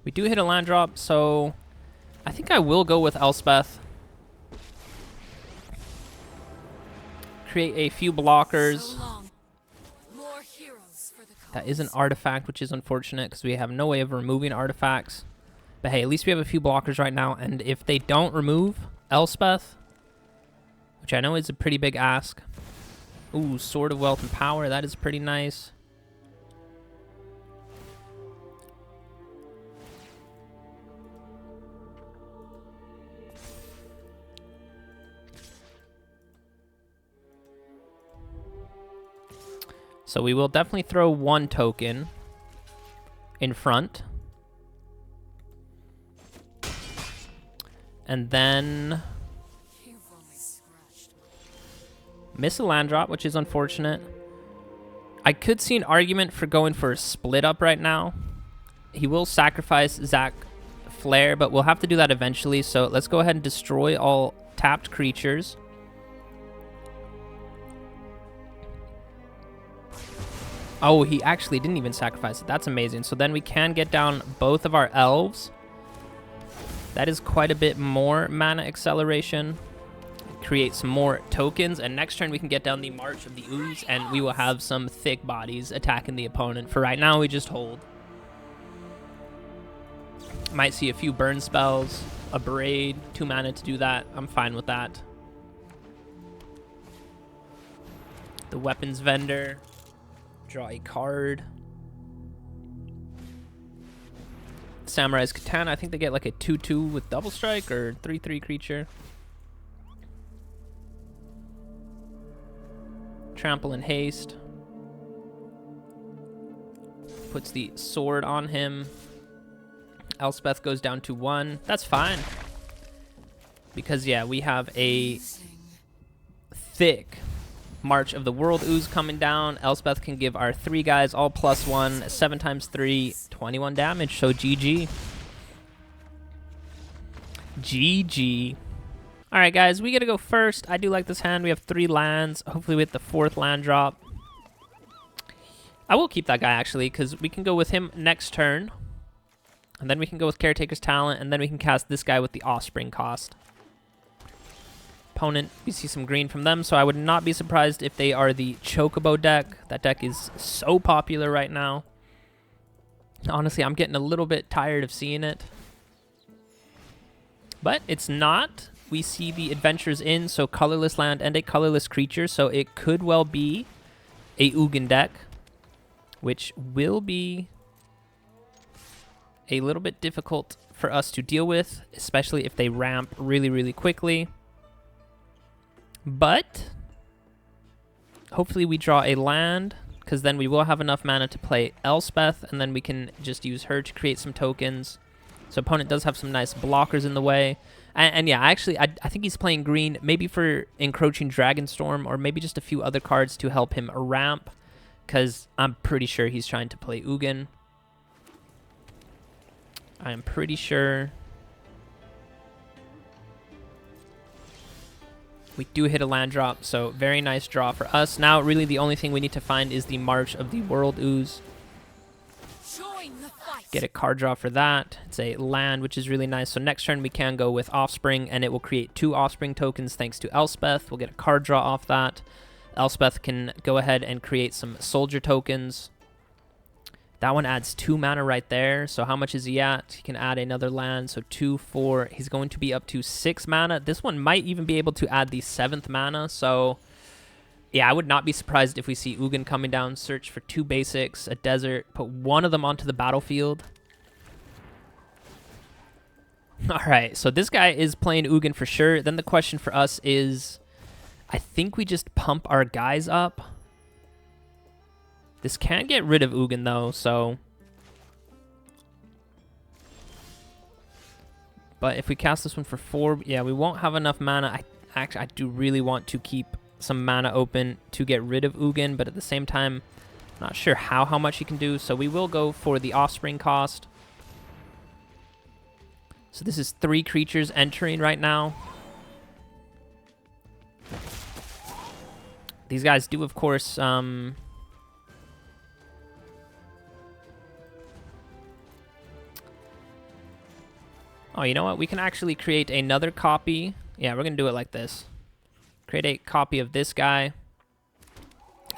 We do hit a land drop, so I think I will go with Elspeth. Create a few blockers. That is an artifact, which is unfortunate because we have no way of removing artifacts. But hey, at least we have a few blockers right now, and if they don't remove Elspeth, which I know is a pretty big ask. Ooh, Sword of Wealth and Power, that is pretty nice. So we will definitely throw 1 token in front. And then miss a land drop, which is unfortunate. I could see an argument for going for a split up right now. He will sacrifice Zach Flare, but we'll have to do that eventually. So let's go ahead and destroy all tapped creatures. Oh, he actually didn't even sacrifice it. That's amazing. So then we can get down both of our elves. That is quite a bit more mana acceleration. Create some more tokens, and next turn we can get down the March of the Ooze, and we will have some thick bodies attacking the opponent. For right now, we just hold. Might see a few burn spells, a Braid, 2 mana to do that. I'm fine with that. The Weapons Vendor. Draw a card. Samurai's Katana, I think they get like a 2/2 with double strike or 3/3 creature. Trample and haste. Puts the sword on him. Elspeth goes down to 1. That's fine. Because, yeah, we have a thick March of the World Ooze coming down. Elspeth can give our 3 guys all +1. 7 times 3, 21 damage. So GG. GG. All right, guys, we got to go first. I do like this hand. We have 3 lands. Hopefully we hit the 4th land drop. I will keep that guy, actually, because we can go with him next turn. And then we can go with Caretaker's Talent, and then we can cast this guy with the Offspring cost. Opponent, we see some green from them, so I would not be surprised if they are the Chocobo deck. That deck is so popular right now. Honestly, I'm getting a little bit tired of seeing it. But it's not. We see the Adventures in, so colorless land and a colorless creature, so it could well be a Ugin deck, which will be a little bit difficult for us to deal with, especially if they ramp really, really quickly. But hopefully we draw a land, because then we will have enough mana to play Elspeth, and then we can just use her to create some tokens. So opponent does have some nice blockers in the way. And yeah, actually, I think he's playing green, maybe for Encroaching Dragonstorm, or maybe just a few other cards to help him ramp, because I'm pretty sure he's trying to play Ugin. I am pretty sure. We do hit a land drop, so very nice draw for us. Now, really, the only thing we need to find is the March of the World Ooze. Get a card draw for that. It's a land, which is really nice. So next turn we can go with Offspring, and it will create 2 Offspring tokens thanks to Elspeth. We'll get a card draw off that. Elspeth can go ahead and create some soldier tokens. That one adds 2 mana right there. So how much is he at? He can add another land. So 2, 4. He's going to be up to 6 mana. This one might even be able to add the 7th mana. So yeah, I would not be surprised if we see Ugin coming down, search for 2 basics, a desert, put one of them onto the battlefield. All right, so this guy is playing Ugin for sure. Then the question for us is, I think we just pump our guys up. This can get rid of Ugin though, so. But if we cast this one for 4, yeah, we won't have enough mana. I do really want to keep some mana open to get rid of Ugin, but at the same time, not sure how much he can do, so we will go for the Offspring cost. So this is 3 creatures entering right now. These guys do, of course, oh, you know what? We can actually create another copy. Yeah, we're going to do it like this. Create a copy of this guy.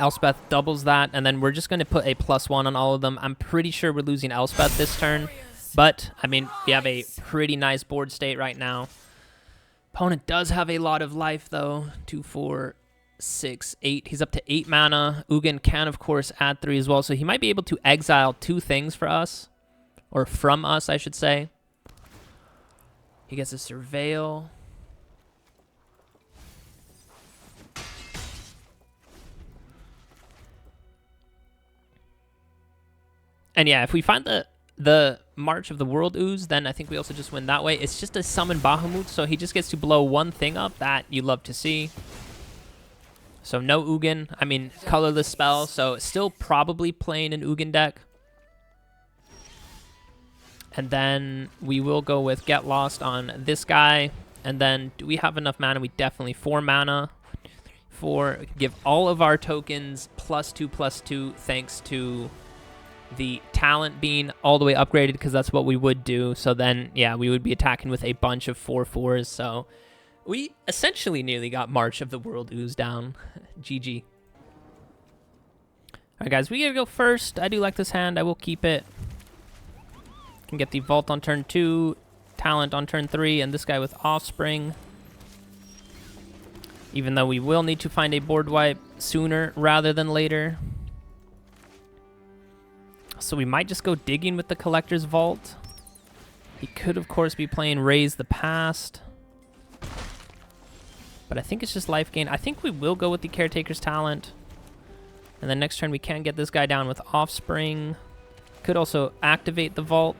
Elspeth doubles that, and then we're just going to put a +1 on all of them. I'm pretty sure we're losing Elspeth this turn, but, I mean, we have a pretty nice board state right now. Opponent does have a lot of life, though. 2, 4, 6, 8. He's up to 8 mana. Ugin can, of course, add 3 as well, so he might be able to exile 2 things for us, or from us, I should say. He gets a Surveil. And yeah, if we find the March of the World Ooze, then I think we also just win that way. It's just a summon Bahamut, so he just gets to blow one thing up that you love to see. So no Ugin. I mean, colorless spell, so still probably playing an Ugin deck. And then we will go with Get Lost on this guy. And then do we have enough mana? We definitely 4 mana. Give all of our tokens +2/+2 thanks to the talent being all the way upgraded, because that's what we would do. So then, yeah, we would be attacking with a bunch of 4/4s. So we essentially nearly got March of the World Ooze down. GG. All right, guys, we gotta go first. I do like this hand. I will keep it. Can get the Vault on turn 2, Talent on turn 3, and this guy with Offspring. Even though we will need to find a board wipe sooner rather than later. So we might just go digging with the Collector's Vault. He could, of course, be playing Raise the Past. But I think it's just life gain. I think we will go with the Caretaker's Talent. And then next turn we can get this guy down with Offspring. Could also activate the Vault.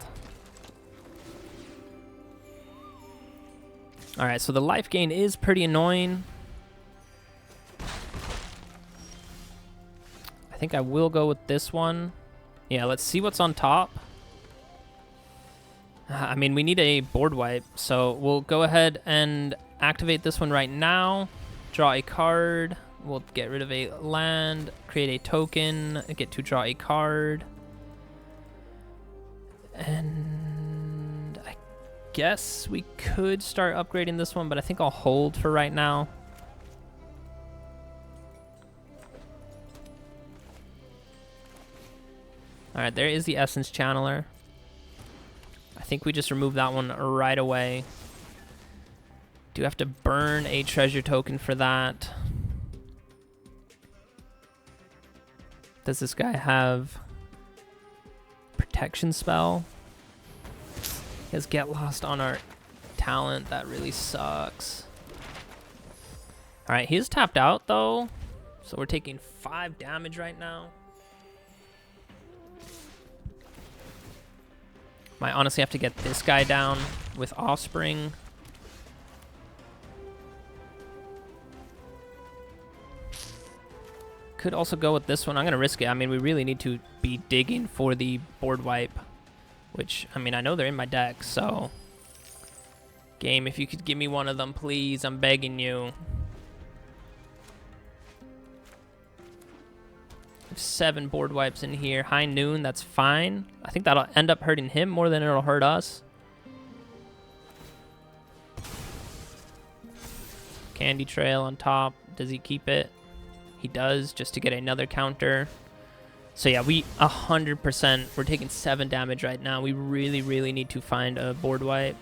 Alright, so the life gain is pretty annoying. I think I will go with this one. Yeah, let's see what's on top. I mean, we need a board wipe, so we'll go ahead and activate this one right now. Draw a card. We'll get rid of a land, create a token, get to draw a card. And I guess we could start upgrading this one, but I think I'll hold for right now. All right, there is the Essence Channeler. I think we just remove that one right away. Do have to burn a treasure token for that. Does this guy have protection spell? He has Get Lost on our talent. That really sucks. All right, he is tapped out though. So we're taking 5 damage right now. Might honestly have to get this guy down with Offspring. Could also go with this one. I'm going to risk it. I mean, we really need to be digging for the board wipe, which, I mean, I know they're in my deck, so game, if you could give me one of them, please. I'm begging you. 7 board wipes in here. High Noon, that's fine. I think that'll end up hurting him more than it'll hurt us. Candy Trail on top. Does he keep it? He does, just to get another counter. So yeah, we 100%, we're taking 7 damage right now. We really, really need to find a board wipe.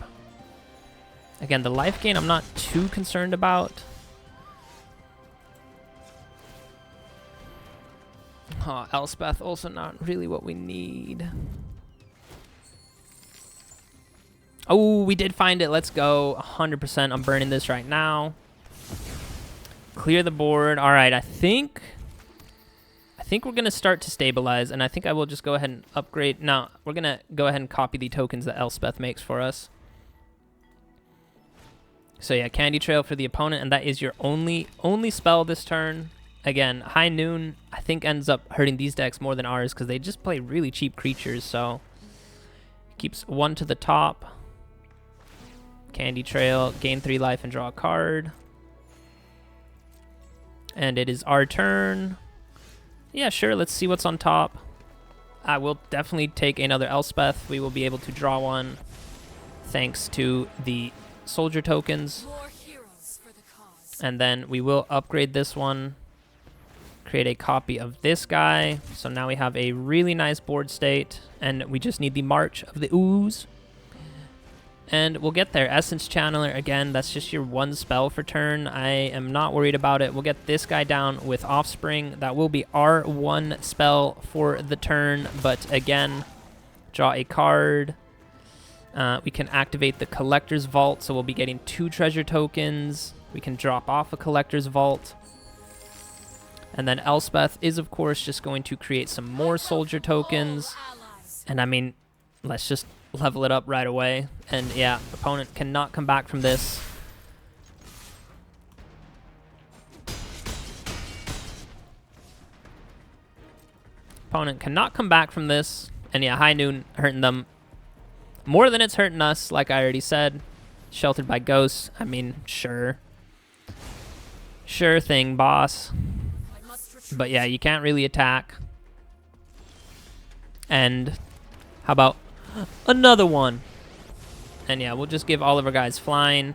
Again, the life gain I'm not too concerned about. Oh, Elspeth, also not really what we need. Oh, we did find it. Let's go. 100%. I'm burning this right now. Clear the board. All right, I think we're going to start to stabilize, and I think I will just go ahead and upgrade. No, we're going to go ahead and copy the tokens that Elspeth makes for us. So yeah, Candy Trail for the opponent, and that is your only spell this turn. Again, High Noon, I think, ends up hurting these decks more than ours because they just play really cheap creatures, so keeps 1 to the top. Candy Trail, gain 3 life and draw a card. And it is our turn. Yeah, sure, let's see what's on top. I will definitely take another Elspeth. We will be able to draw one thanks to the soldier tokens. And then we will upgrade this one. Create a copy of this guy. So now we have a really nice board state, and we just need the March of the Ooze. And we'll get there. Essence Channeler, again, that's just your 1 spell for turn. I am not worried about it. We'll get this guy down with Offspring. That will be our 1 spell for the turn, but again, draw a card. We can activate the Collector's Vault, so we'll be getting 2 treasure tokens. We can drop off a Collector's Vault. And then Elspeth is, of course, just going to create some more soldier tokens. And I mean, let's just level it up right away. And yeah, opponent cannot come back from this. Opponent cannot come back from this. And yeah, High Noon hurting them more than it's hurting us, like I already said. Sheltered by ghosts. I mean, sure. Sure thing, boss. But yeah, you can't really attack. And how about another one? And yeah, we'll just give all of our guys flying.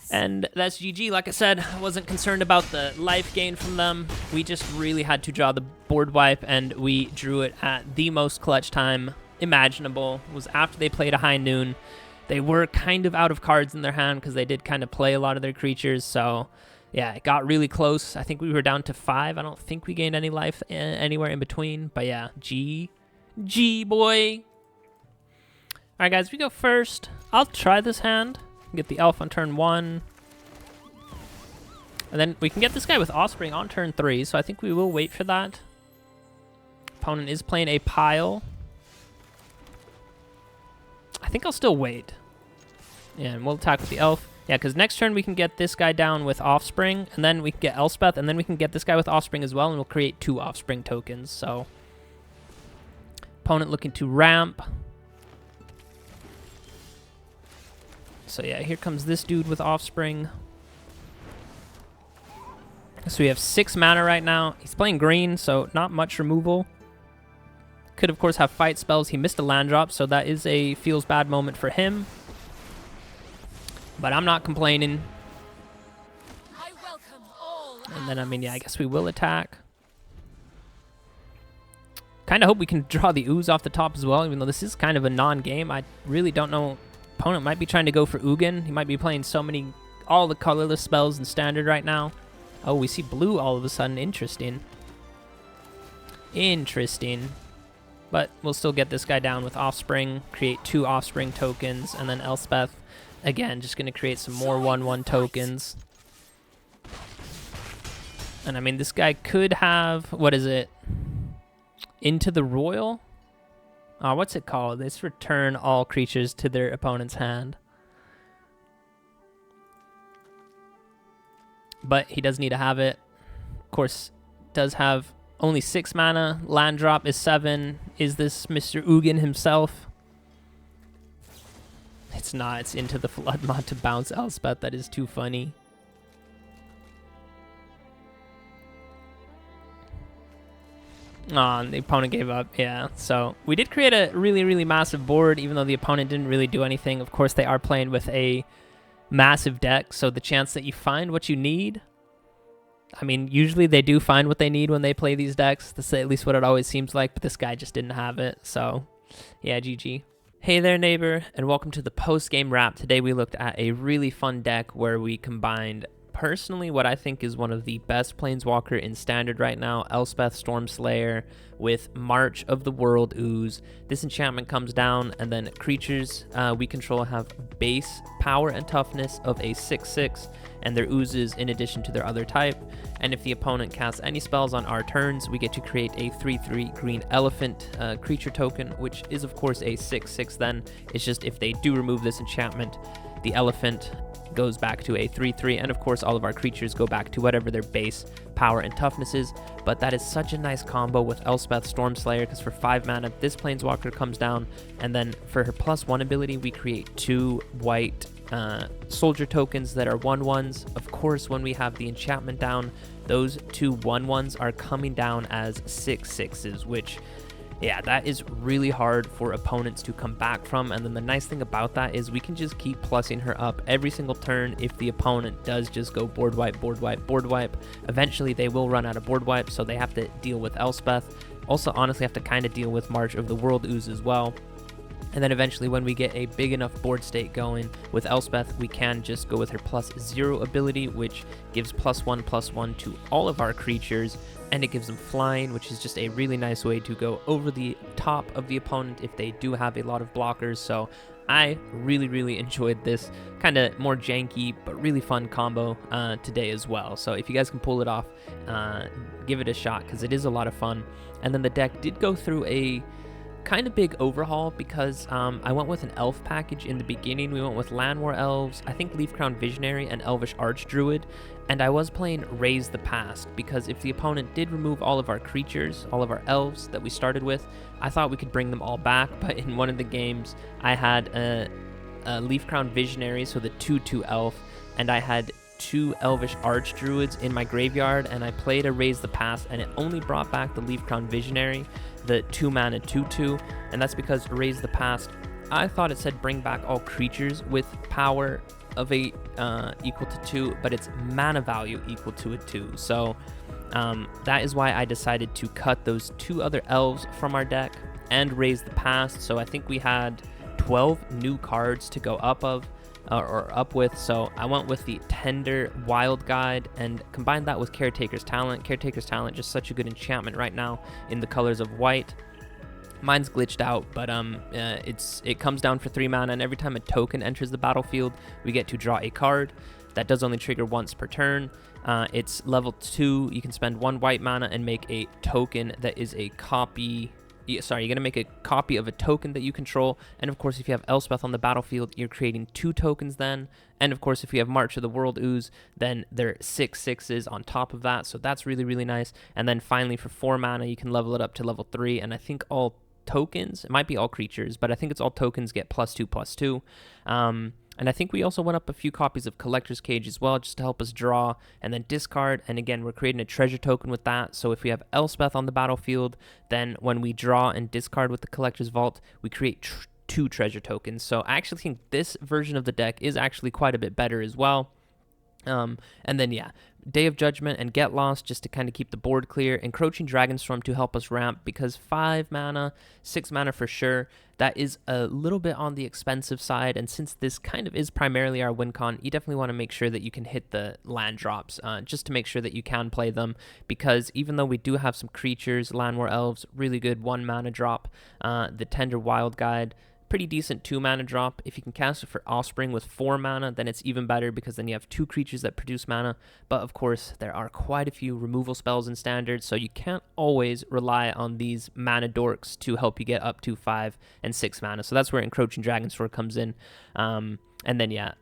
And that's GG. Like I said, I wasn't concerned about the life gain from them. We just really had to draw the board wipe, and we drew it at the most clutch time imaginable. It was after they played a High Noon. They were kind of out of cards in their hand because they did kind of play a lot of their creatures. So yeah, it got really close. I think we were down to 5. I don't think we gained any life anywhere in between. But yeah, GG, boy. All right, guys, we go first. I'll try this hand. Get the elf on turn 1. And then we can get this guy with Offspring on turn 3, so I think we will wait for that. Opponent is playing a pile. I think I'll still wait. Yeah, and we'll attack with the elf. Yeah, because next turn we can get this guy down with Offspring, and then we can get Elspeth, and then we can get this guy with Offspring as well, and we'll create 2 Offspring tokens. So, opponent looking to ramp. So yeah, here comes this dude with Offspring. So we have 6 mana right now. He's playing green, so not much removal. Could, of course, have fight spells. He missed a land drop, so that is a feels bad moment for him. But I'm not complaining. And then, I mean, yeah, I guess we will attack. Kind of hope we can draw the Ooze off the top as well, even though this is kind of a non-game. I really don't know. Opponent might be trying to go for Ugin. He might be playing all the colorless spells in Standard right now. Oh, we see blue all of a sudden. Interesting. Interesting. But we'll still get this guy down with Offspring, create 2 Offspring tokens, and then Elspeth, again, just going to create some more 1/1 tokens. And I mean, this guy could have, what is it? Into the Royal? What's it called? It's return all creatures to their opponent's hand. But he does need to have it. Of course, does have only 6 mana. Land drop is 7. Is this Mr. Ugin himself? It's not. It's into the Flood mod to bounce Elspeth. That is too funny. The opponent gave up, yeah. So we did create a really, really massive board, even though the opponent didn't really do anything. Of course, they are playing with a massive deck, so the chance that you find what you need, I mean, usually they do find what they need when they play these decks. That's at least what it always seems like, but this guy just didn't have it. So, yeah, GG. Hey there, neighbor, and welcome to the post-game wrap. Today we looked at a really fun deck where we combined personally what I think is one of the best Planeswalker in Standard right now, Elspeth Stormslayer, with March of the World Ooze. This enchantment comes down, and then creatures we control have base power and toughness of a 6/6, and their oozes in addition to their other type. And if the opponent casts any spells on our turns, we get to create a 3/3 green elephant creature token, which is of course a 6/6 then. It's just if they do remove this enchantment, the elephant goes back to a 3/3, and of course all of our creatures go back to whatever their base power and toughness is. But that is such a nice combo with Elspeth Stormslayer, because for 5 mana this Planeswalker comes down, and then for her +1 ability we create 2 white soldier tokens that are 1/1s. Of course, when we have the enchantment down, those 2 1/1s are coming down as 6/6s, which, yeah, that is really hard for opponents to come back from. And then the nice thing about that is we can just keep plussing her up every single turn if the opponent does just go board wipe, board wipe, board wipe. Eventually they will run out of board wipe, so they have to deal with Elspeth. Also, honestly, have to kind of deal with March of the World Ooze as well. And then eventually when we get a big enough board state going with Elspeth, we can just go with her +0 ability, which gives +1/+1 to all of our creatures, and it gives them flying, which is just a really nice way to go over the top of the opponent if they do have a lot of blockers. So I really enjoyed this kind of more janky but really fun combo today as well. So if you guys can pull it off, give it a shot because it is a lot of fun. And then the deck did go through a kind of big overhaul because I went with an elf package in the beginning. We went with Llanowar Elves, I think Leafcrown Visionary, and Elvish Archdruid, and I was playing Raise the Past because if the opponent did remove all of our creatures, all of our elves that we started with, I thought we could bring them all back, but in one of the games I had a Leafcrown Visionary, so the 2/2 elf, and I had 2 Elvish Archdruids in my graveyard, and I played a Raise the Past, and it only brought back the Leafcrown Visionary, the 2-mana 2/2, and that's because Raise the Past, I thought it said bring back all creatures with power of 8 equal to 2, but it's mana value equal to a 2. So that is why I decided to cut those 2 other elves from our deck and Raise the Past. So I think we had 12 new cards to go up with, so I went with the Tender Wildguide and combined that with Caretaker's Talent. Caretaker's Talent, just such a good enchantment right now in the colors of white. Mine's glitched out, but it comes down for 3 mana, and every time a token enters the battlefield, we get to draw a card. That does only trigger once per turn. It's level 2. You can spend 1 white mana and make a token that is a copy. Sorry, you're going to make a copy of a token that you control, and of course if you have Elspeth on the battlefield, you're creating 2 tokens then, and of course if you have March of the World Ooze, then there are 6 6s on top of that, so that's really nice. And then finally for 4 mana, you can level it up to level 3, and I think all tokens, it might be all creatures, but I think it's all tokens get +2/+2. And I think we also went up a few copies of Collector's Cage as well, just to help us draw and then discard. And again, we're creating a treasure token with that. So if we have Elspeth on the battlefield, then when we draw and discard with the Collector's Vault, we create 2 treasure tokens. So I actually think this version of the deck is actually quite a bit better as well. And then yeah, Day of Judgment and Get Lost just to kind of keep the board clear. Encroaching Dragonstorm to help us ramp because 5 mana, 6 mana for sure. That is a little bit on the expensive side, and since this kind of is primarily our win con, you definitely want to make sure that you can hit the land drops just to make sure that you can play them, because even though we do have some creatures, Llanowar Elves, really good 1 mana drop, the Tender Wildguide, pretty decent 2 mana drop. If you can cast it for Offspring with 4 mana, then it's even better because then you have 2 creatures that produce mana. But of course, there are quite a few removal spells in Standard, so you can't always rely on these mana dorks to help you get up to 5 and 6 mana. So that's where Encroaching Dragonstorm comes in. And then yeah,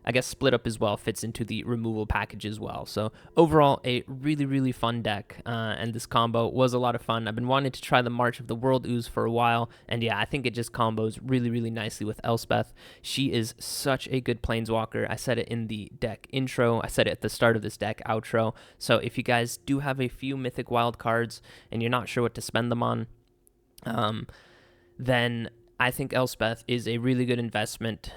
I guess Split Up as well fits into the removal package as well. So overall, a really fun deck, and this combo was a lot of fun. I've been wanting to try the March of the World Ooze for a while, and yeah, I think it just combos really nicely with Elspeth. She is such a good planeswalker. I said it in the deck intro, I said it at the start of this deck outro. So if you guys do have a few Mythic Wild cards and you're not sure what to spend them on, then I think Elspeth is a really good investment.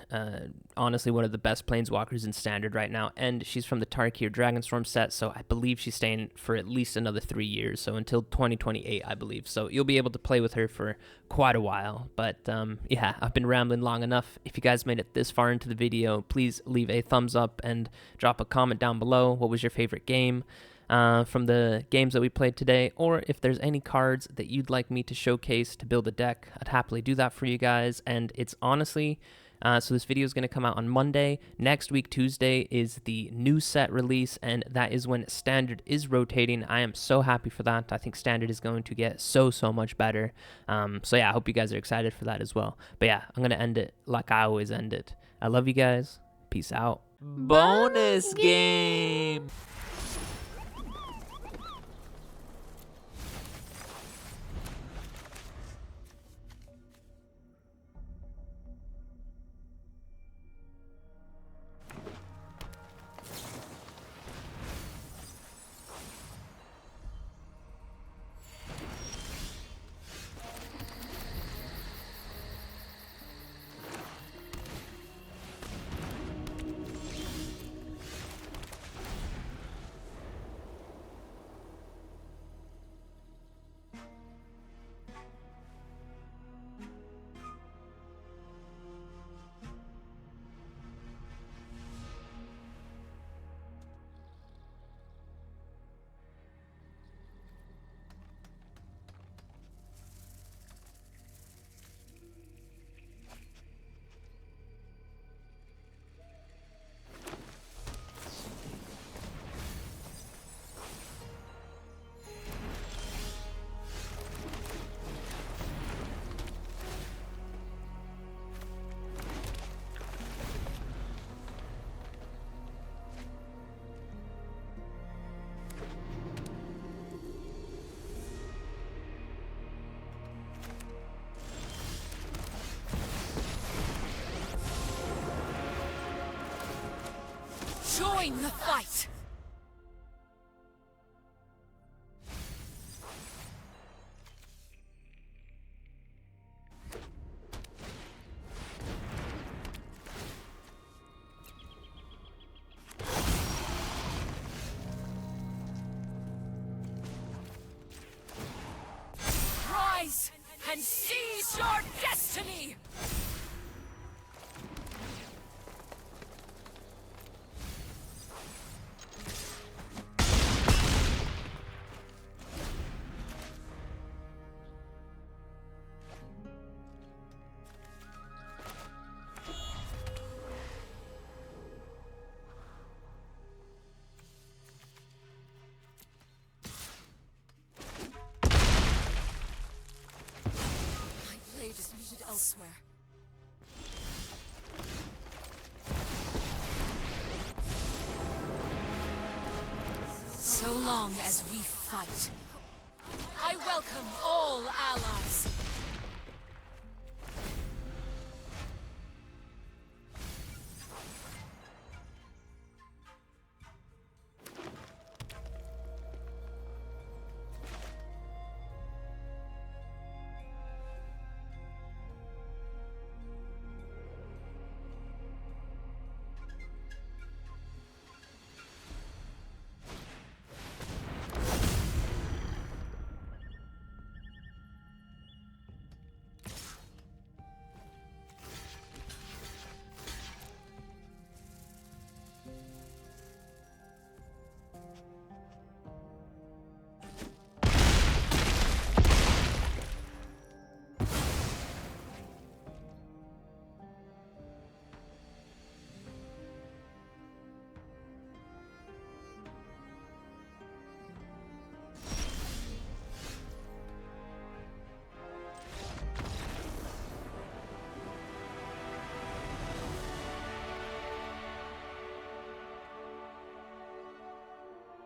Honestly, one of the best planeswalkers in Standard right now, and she's from the Tarkir Dragonstorm set, so I believe she's staying for at least another 3 years, so until 2028, I believe. So you'll be able to play with her for quite a while. But yeah, I've been rambling long enough. If you guys made it this far into the video, please leave a thumbs up and drop a comment down below. What was your favorite game from the games that we played today, or if there's any cards that you'd like me to showcase to build a deck, I'd happily do that for you guys. And it's honestly, so this video is going to come out on Monday. Next week, Tuesday, is the new set release, and that is when Standard is rotating. I am so happy for that. I think Standard is going to get so much better. So yeah, I hope you guys are excited for that as well. But yeah, I'm going to end it like I always end it. I love you guys. Peace out. Bonus game! Join the fight! Rise and seize your destiny! Is needed elsewhere. So long as we fight, I welcome all allies.